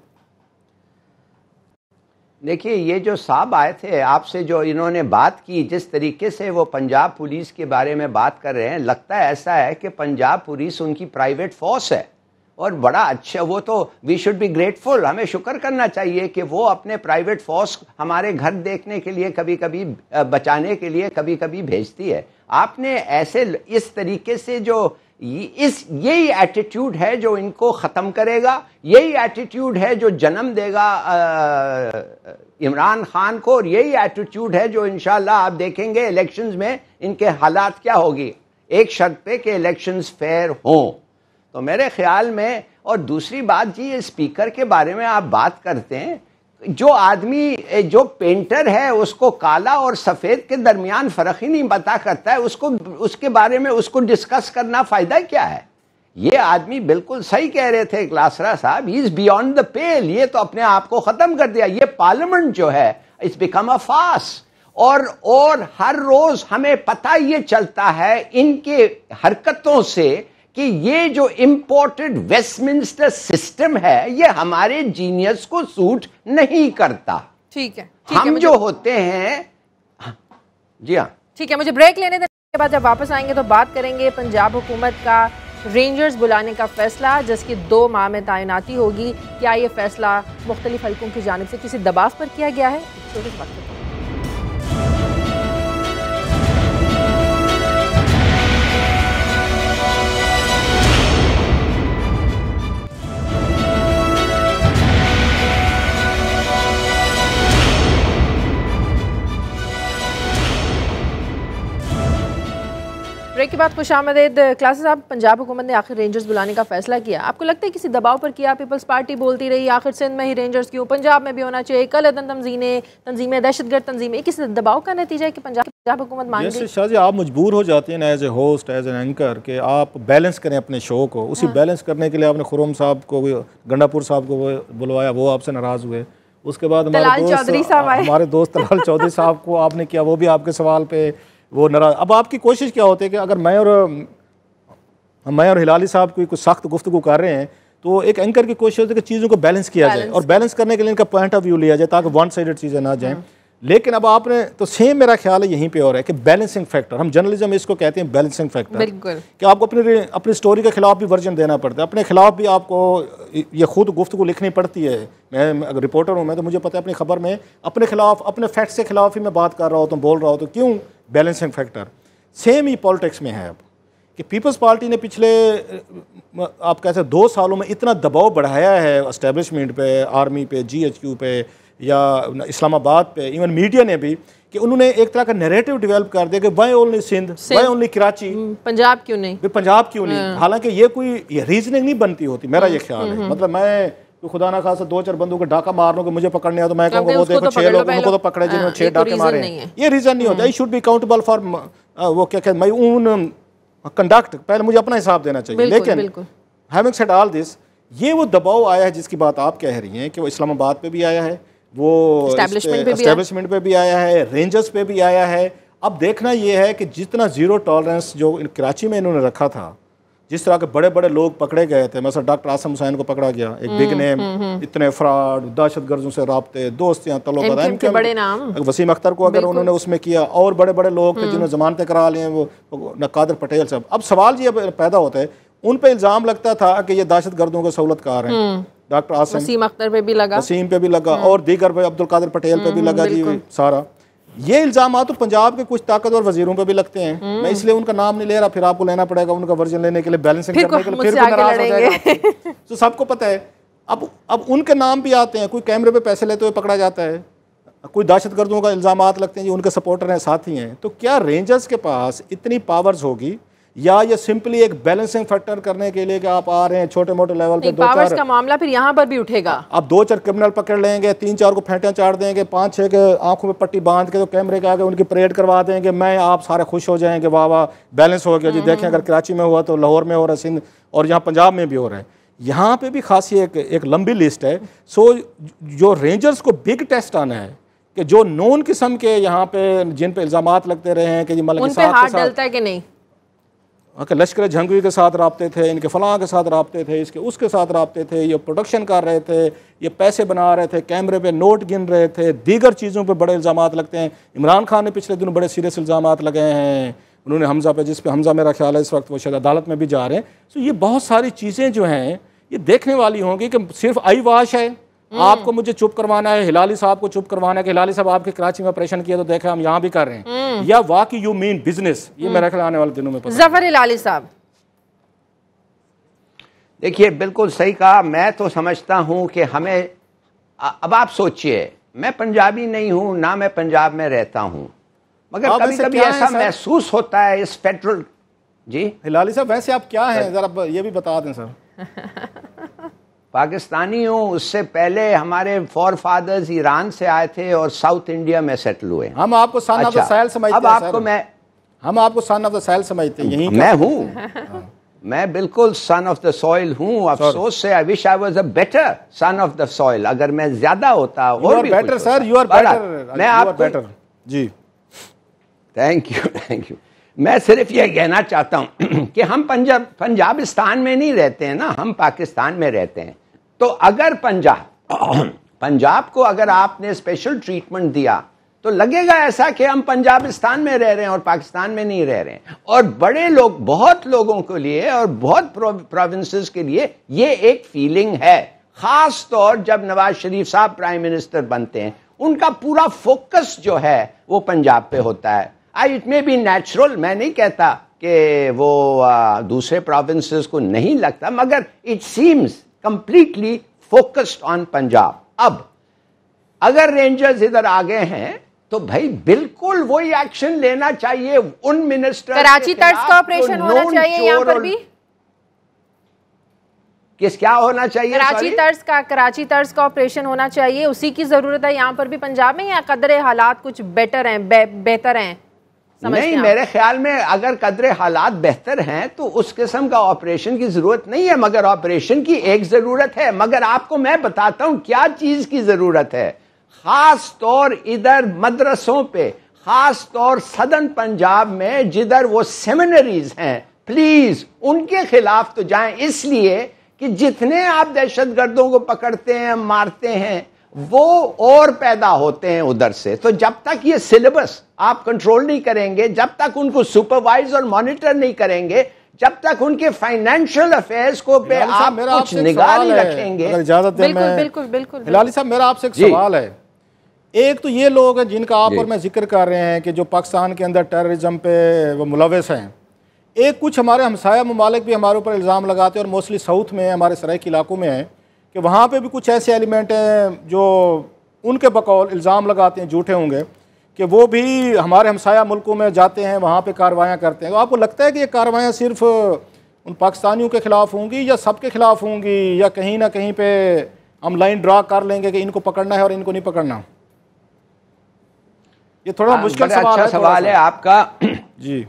देखिए, ये जो साहब आए थे आपसे, जो इन्होंने बात की, जिस तरीके से वो पंजाब पुलिस के बारे में बात कर रहे हैं, लगता है ऐसा है कि पंजाब पुलिस उनकी प्राइवेट फोर्स है और बड़ा अच्छा, वो तो वी शुड बी ग्रेटफुल, हमें शुक्र करना चाहिए कि वो अपने प्राइवेट फोर्स हमारे घर देखने के लिए, कभी कभी बचाने के लिए कभी कभी भेजती है। आपने ऐसे इस तरीके से जो यही एटीट्यूड है जो इनको ख़त्म करेगा, यही एटीट्यूड है जो जन्म देगा इमरान खान को, और यही एटीट्यूड है जो इंशाल्लाह आप देखेंगे इलेक्शंस में इनके हालात क्या होगी, एक शर्त पे कि इलेक्शंस फेयर हों। तो मेरे ख्याल में, और दूसरी बात जी, ये स्पीकर के बारे में आप बात करते हैं, जो आदमी, जो पेंटर है, उसको काला और सफेद के दरमियान फर्क ही नहीं पता करता है, उसको उसके बारे में उसको डिस्कस करना फायदा क्या है? ये आदमी बिल्कुल सही कह रहे थे ग्लासरा साहब, he is beyond the pale, ये तो अपने आप को खत्म कर दिया। ये पार्लियामेंट जो है, इट्स बिकम अ फार्स, और हर रोज हमें पता ये चलता है इनके हरकतों से कि ये जो इंपोर्टेड वेस्टमिंस्टर सिस्टम है ये हमारे जीनियस को सूट नहीं करता। ठीक है, हम जो होते हैं, जी हाँ ठीक है, मुझे ब्रेक लेने देने के बाद जब वापस आएंगे तो बात करेंगे पंजाब हुकूमत का रेंजर्स बुलाने का फैसला जिसकी 2 माह में तैनाती होगी। क्या ये फैसला मुख्तलिफ हलकों की जानिब से किसी दबाव पर किया गया है? छोटे से वक्त ब्रेक के बाद खुशामदीद। क्लासेस साहब, पंजाब हुकूमत ने आखिर रेंजर्स बुलाने का फैसला किया, आपको लगता है किसी दबाव पर किया? पीपल्स पार्टी बोलती रही आखिर सिंध में ही रेंजर्स क्यों, पंजाब में भी होना चाहिए, कल तंजीमें दहशतगर्द तंजीमें, किसी दबाव का नतीजा है कि पंजाब हुकूमत मान गई? शाह जी, आप मजबूर हो जाते हैं as a host, as an anchor कि आप बैलेंस करें अपने शो को। उसी बैलेंस करने के लिए आपने खुर्रम साहब को, गंडापुर साहब को बुलवाया, वो आपसे नाराज़ हुए। उसके बाद हमारे दोस्त तलाल चौधरी साहब को आपने किया, वो भी आपके सवाल पे वो नाराज। अब आपकी कोशिश क्या होती है कि अगर मैं और हिलाली साहब कोई कुछ सख्त गुफ्तगू कर रहे हैं तो एक एंकर की कोशिश होती है कि चीज़ों को बैलेंस किया जाए, और बैलेंस करने के लिए इनका पॉइंट ऑफ व्यू लिया जाए ताकि वन साइडेड चीज़ें ना जाएं। लेकिन अब आपने तो सेम मेरा ख्याल है यहीं पे और है कि बैलेंसिंग फैक्टर, हम जर्नलिज्म में इसको कहते हैं बैलेंसिंग फैक्टर, कि आपको अपनी स्टोरी के खिलाफ भी वर्जन देना पड़ता है, अपने खिलाफ भी आपको ये खुद गुफ्तगू लिखनी पड़ती है। मैं अगर रिपोर्टर हूँ मैं तो मुझे पता है अपनी खबर में अपने खिलाफ, अपने फैक्ट्स के खिलाफ ही मैं बात कर रहा होता हूँ, बोल रहा होता हूँ। क्यों? Balancing factor. सेम ही पॉलिटिक्स में है अब कि पीपल्स पार्टी ने पिछले आप कहते 2 सालों में इतना दबाव बढ़ाया है एस्टेब्लिशमेंट पे, आर्मी पे, GHQ पे या इस्लामाबाद पे, इवन मीडिया ने भी, कि उन्होंने एक तरह का नैरेटिव डेवलप कर दिया कि why only Sindh, why only Karachi, Punjab क्यों नहीं, पंजाब क्यों नहीं। हालांकि ये कोई रीजनिंग नहीं बनती होती, मेरा ये ख्याल है। मतलब मैं तो खुदा ना खासा 2-4 बंदों को डाका मार लो कि मुझे पकड़ने आया तो मैं कहूँगा वो देखो 6 लोग उनको तो पकड़े जिन्होंने 6 डाके मारे हैं। ये रीजन नहीं होता। I should be accountable for वो क्या कहते, माय ओन कंडक्ट। पहले मुझे अपना हिसाब देना चाहिए। लेकिन हैविंग सेड ऑल दिस, ये वो दबाव आया है जिसकी बात आप कह रही हैं कि वो इस्लामाबाद पे भी आया है, वो एस्टेब्लिशमेंट पे भी आया है, रेंजर्स पे भी आया है। अब देखना ये है कि जितना जीरो टॉलरेंस जो कराची में इन्होंने रखा था, जिस तरह के बड़े बड़े लोग पकड़े गए थे, मतलब डॉक्टर आसम हुसैन को पकड़ा गया, एक बिग नेम, इतने फ्रॉड, दहशतगर्दों से राब्ते, दोस्तियां, तल्लुकात, बड़े नाम, वसीम अख्तर को अगर उन्होंने उसमें किया, और बड़े बड़े लोग थे जिन्होंने जमानतें करा ली हैं, वो कादिर पटेल साहब। अब सवाल ये पैदा होता है, उन पे इल्ज़ाम लगता था कि ये दहशतगर्दों के सहूलतकार हैं, डॉक्टर आसम, वसीम अख्तर पे भी लगा, वसीम पे भी लगा, और दीगर पे अब्दुल कादिर पटेल पे भी लगा जी सारा। ये इल्जाम तो पंजाब के कुछ ताकतवर वजीरों पे भी लगते हैं। मैं इसलिए उनका नाम नहीं ले रहा, फिर आपको लेना पड़ेगा उनका वर्जन लेने के लिए, बैलेंसिंग करने के लिए, फिर नाराज हो जाएगा। तो सबको पता है अब उनके नाम भी आते हैं, कोई कैमरे पे पैसे लेते हुए पकड़ा जाता है, कोई दहशतगर्दों का इल्जामात लगते हैं, ये उनके सपोर्टर हैं, साथी हैं। तो क्या रेंजर्स के पास इतनी पावर्स होगी, या ये सिंपली एक बैलेंसिंग फैक्टर करने के लिए कि आप आ रहे हैं छोटे मोटे लेवल पे, पावर्स का मामला फिर यहाँ पर भी उठेगा। आप 2-4 क्रिमिनल पकड़ लेंगे, 3-4 को फेंटियां चाट देंगे, 5-6 के आंखों में पट्टी बांध के तो कैमरे के आगे उनकी परेड करवा देंगे, मैं आप सारे खुश हो जाएंगे, वाह वाह बैलेंस हो गया जी। देखें अगर कराची में हुआ तो लाहौर में हो रहा है, सिंध और यहाँ पंजाब में भी हो रहा है। यहाँ पे भी खासी एक लंबी लिस्ट है। सो जो रेंजर्स को बिग टेस्ट आना है कि जो नॉन किस्म के यहाँ पे जिन पे इल्जामात लगते रहे हैं कि मतलब लश्कर जंगवी के साथ राब्ते थे, इनके फलां के साथ राब्ते थे, इसके उसके साथ राब्ते थे, ये प्रोडक्शन कर रहे थे, ये पैसे बना रहे थे, कैमरे पे नोट गिन रहे थे, दीगर चीज़ों पे बड़े इल्ज़ामात लगते हैं। इमरान खान ने पिछले दिनों बड़े सीरियस इल्ज़ामात लगाए हैं उन्होंने हमजा पे, जिस पे हमजा मेरा ख्याल है इस वक्त वो शायद अदालत में भी जा रहे हैं। तो ये बहुत सारी चीज़ें जो हैं ये देखने वाली होंगी कि सिर्फ आई वाश है, आपको मुझे चुप करवाना है, हिलाली साहब को चुप करवाना है कि हिलाली साहब आपके कराची में ऑपरेशन किया तो देखा हम यहाँ भी कर रहे हैं, या वाकई यू मीन बिजनेस। ये मेरा ख्याल आने वाले दिनों में जफर हिलाली साहब। देखिए बिल्कुल सही कहा। मैं तो समझता हूं कि हमें, अब आप सोचिए, मैं पंजाबी नहीं हूं ना, मैं पंजाब में रहता हूं, मगर कभी कभी ऐसा महसूस होता है इस फेडरल। जी हिलाली साहब, वैसे आप क्या हैं जरा ये भी बता दें सर। पाकिस्तानी हूँ, उससे पहले हमारे फॉर फादर्स ईरान से आए थे और साउथ इंडिया में सेटल हुए। हम आपको सन ऑफ द साहेल समझते हैं। अब आपको हम आपको सन ऑफ द साहेल समझते हैं। यहीं मैं हूँ, मैं बिल्कुल सन ऑफ द सॉइल हूँ। अफसोस से I wish I was a better son of the soil. अगर मैं ज्यादा होता और भी better sir, you are better, मैं आप बेटर जी। Thank you. मैं सिर्फ ये कहना चाहता हूँ कि हम पंजाबिस्तान में नहीं रहते हैं ना, हम पाकिस्तान में रहते हैं। तो अगर पंजाब को अगर आपने स्पेशल ट्रीटमेंट दिया तो लगेगा ऐसा कि हम पंजाबिस्तान में रह रहे हैं और पाकिस्तान में नहीं रह रहे हैं। और बड़े लोग, बहुत लोगों के लिए और बहुत प्रोविंसेस के लिए ये एक फीलिंग है, खास तौर जब नवाज शरीफ साहब प्राइम मिनिस्टर बनते हैं, उनका पूरा फोकस जो है वो पंजाब पे होता है। इट मे बी नेचुरल, मैं नहीं कहता कि वो दूसरे प्रोविंसेस को नहीं लगता, मगर it seems completely focused on Punjab. अब अगर रेंजर्स इधर आ गए हैं तो भाई बिल्कुल वही एक्शन लेना चाहिए उन मिनिस्टर। कराची तर्ज का ऑपरेशन होना चाहिए यहाँ पर भी। क्या होना चाहिए? कराची तर्ज का ऑपरेशन होना चाहिए, उसी की जरूरत है यहाँ पर भी पंजाब में, या कदरे हालात कुछ बेटर हैं, बेहतर हैं? नहीं, मेरे ख्याल में अगर कदरे हालात बेहतर हैं तो उस किस्म का ऑपरेशन की जरूरत नहीं है, मगर ऑपरेशन की एक जरूरत है। मगर आपको मैं बताता हूं क्या चीज की जरूरत है। खास तौर इधर मदरसों पे, खास तौर सदर्न पंजाब में जिधर वो सेमिनरीज हैं, प्लीज उनके खिलाफ तो जाएं, इसलिए कि जितने आप दहशतगर्दों को पकड़ते हैं, मारते हैं, वो और पैदा होते हैं उधर से। तो जब तक ये सिलेबस आप कंट्रोल नहीं करेंगे, जब तक उनको सुपरवाइज और मॉनिटर नहीं करेंगे, जब तक उनके फाइनेंशियल अफेयर्स को पे आप कुछ निगाह नहीं रखेंगे। बिल्कुल हिलाली साहब, मेरा आपसे एक सवाल है। एक तो ये लोग हैं जिनका आप और मैं जिक्र कर रहे हैं कि जो पाकिस्तान के अंदर टेररिज्म पे वो मुलविस हैं। एक कुछ हमारे हमसाया ममालिक भी हमारे ऊपर इल्ज़ाम लगाते हैं, और मोस्टली साउथ में, हमारे सराइकी इलाकों में है कि वहाँ पे भी कुछ ऐसे एलिमेंट हैं जो उनके बकौल इल्ज़ाम लगाते हैं, झूठे होंगे, कि वो भी हमारे हमसाया मुल्कों में जाते हैं, वहाँ पे कार्रवाइयाँ करते हैं। तो आपको लगता है कि ये कार्रवाइयाँ सिर्फ उन पाकिस्तानियों के ख़िलाफ़ होंगी या सबके ख़िलाफ़ होंगी, या कहीं ना कहीं पे हम लाइन ड्रा कर लेंगे कि इनको पकड़ना है और इनको नहीं पकड़ना? ये थोड़ा मुश्किल सवाल है आपका। जी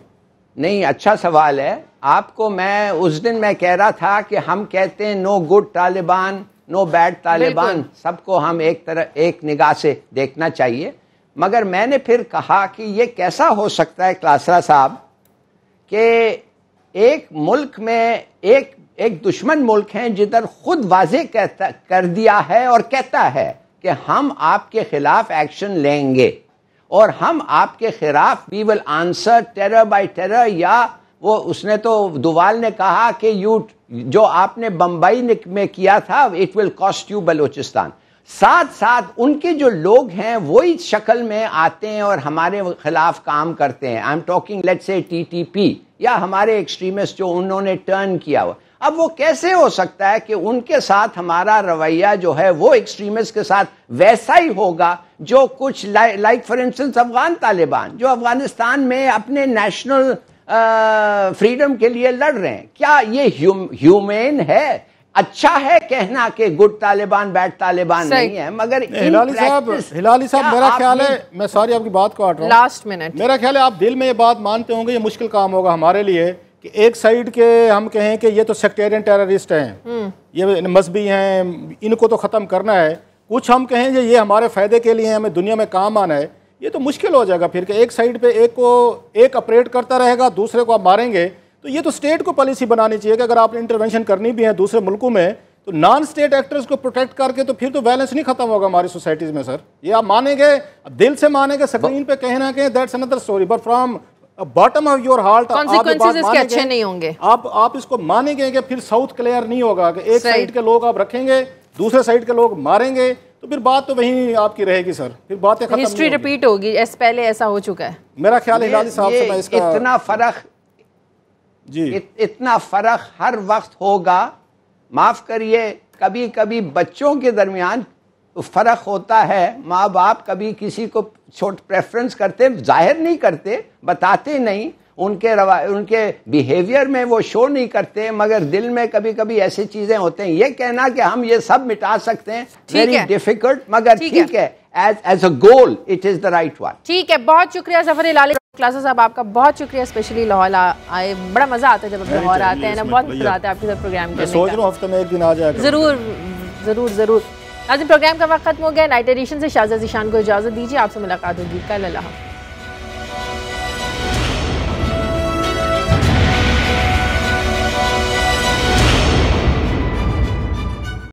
नहीं, अच्छा सवाल है। आपको मैं उस दिन मैं कह रहा था कि हम कहते हैं no good Taliban, no bad Taliban, सबको हम एक निगाह से देखना चाहिए। मगर मैंने फिर कहा कि ये कैसा हो सकता है क्लासरा साहब कि एक मुल्क में एक दुश्मन मुल्क है जिधर खुद वाज़े कर दिया है और कहता है कि हम आपके खिलाफ एक्शन लेंगे और हम आपके खिलाफ we will answer terror by terror, या वो उसने तो दुवाल ने कहा कि जो आपने बंबई में किया था it will cost you Balochistan. साथ साथ उनके जो लोग हैं वो इस शक्ल में आते हैं और हमारे खिलाफ काम करते हैं। I am talking let's say TTP या हमारे एक्सट्रीमिस्ट जो उन्होंने टर्न किया हुआ। अब वो कैसे हो सकता है कि उनके साथ हमारा रवैया जो है वो एक्सट्रीमिस्ट के साथ वैसा ही होगा जो कुछ like for instance Afghan Taliban जो अफगानिस्तान में अपने नेशनल फ्रीडम के लिए लड़ रहे हैं। क्या ये ह्यूमेन है? अच्छा है कहना कि गुड तालिबान बैड तालिबान नहीं है, मगर हिलाली साहब मेरा ख्याल है, मैं सॉरी आपकी बात काट रहा हूं, लास्ट मिनट, मेरा ख्याल है आप दिल में ये बात मानते होंगे, ये मुश्किल काम होगा हमारे लिए कि एक साइड के हम कहें कि ये तो सेक्टेरियन टेररिस्ट हैं, ये मजहबी हैं, इनको तो ख़त्म करना है, कुछ हम कहें ये हमारे फ़ायदे के लिए हमें दुनिया में काम आना है। ये तो मुश्किल हो जाएगा फिर कि एक साइड पे एक ऑपरेट करता रहेगा, दूसरे को आप मारेंगे। तो ये तो स्टेट को पॉलिसी बनानी चाहिए कि अगर आपने इंटरवेंशन करनी भी है दूसरे मुल्कों में तो नॉन स्टेट एक्टर्स को प्रोटेक्ट करके, तो फिर तो बैलेंस नहीं खत्म होगा हमारी सोसाइटीज में सर। ये आप मानेंगे, दिल से मानेंगे, स्क्रीन पे कहीं ना कहीं that's another story, but from bottom of your heart अच्छे नहीं होंगे। आप इसको मानेंगे कि फिर साउथ क्लियर नहीं होगा कि एक साइड के लोग आप रखेंगे, दूसरे साइड के लोग मारेंगे, तो फिर बात तो वहीं आपकी रहेगी सर, फिर बातें खत्म, हिस्ट्री रिपीट होगी। पहले ऐसा हो चुका है मेरा ख्याल है। हिलाली साहब से मैं इसका इतना फर्क जी इतना फर्क हर वक्त होगा। माफ करिए, कभी कभी बच्चों के दरमियान फर्क होता है। माँ बाप कभी किसी को छोट प्रेफरेंस करते, जाहिर नहीं करते, बताते नहीं, उनके बिहेवियर में वो शो नहीं करते, मगर दिल में कभी कभी ऐसी चीजें होते हैं। ये कहना कि हम ये सब मिटा सकते हैं वेरी डिफिकल्ट, मगर ठीक है, as a goal it is the right one. ठीक है, बहुत शुक्रिया ज़फर हिलाली क्लासेस साहब, आपका बहुत शुक्रिया। स्पेशली लाहौर आए, बड़ा मजा आता है जब लाहौर आते हैं ना, बहुत मजा आता है आपके साथ प्रोग्राम करने का। सोच रहा हूं हफ्ते में एक दिन आ जाएगा। जरूर जरूर जरूर। आज प्रोग्राम का वक्त खत्म हो गया। नाइट एडिशन से शाहज़ा ज़ीशान को इजाजत दीजिए, आपसे मुलाकात होगी कल। अल्लाह।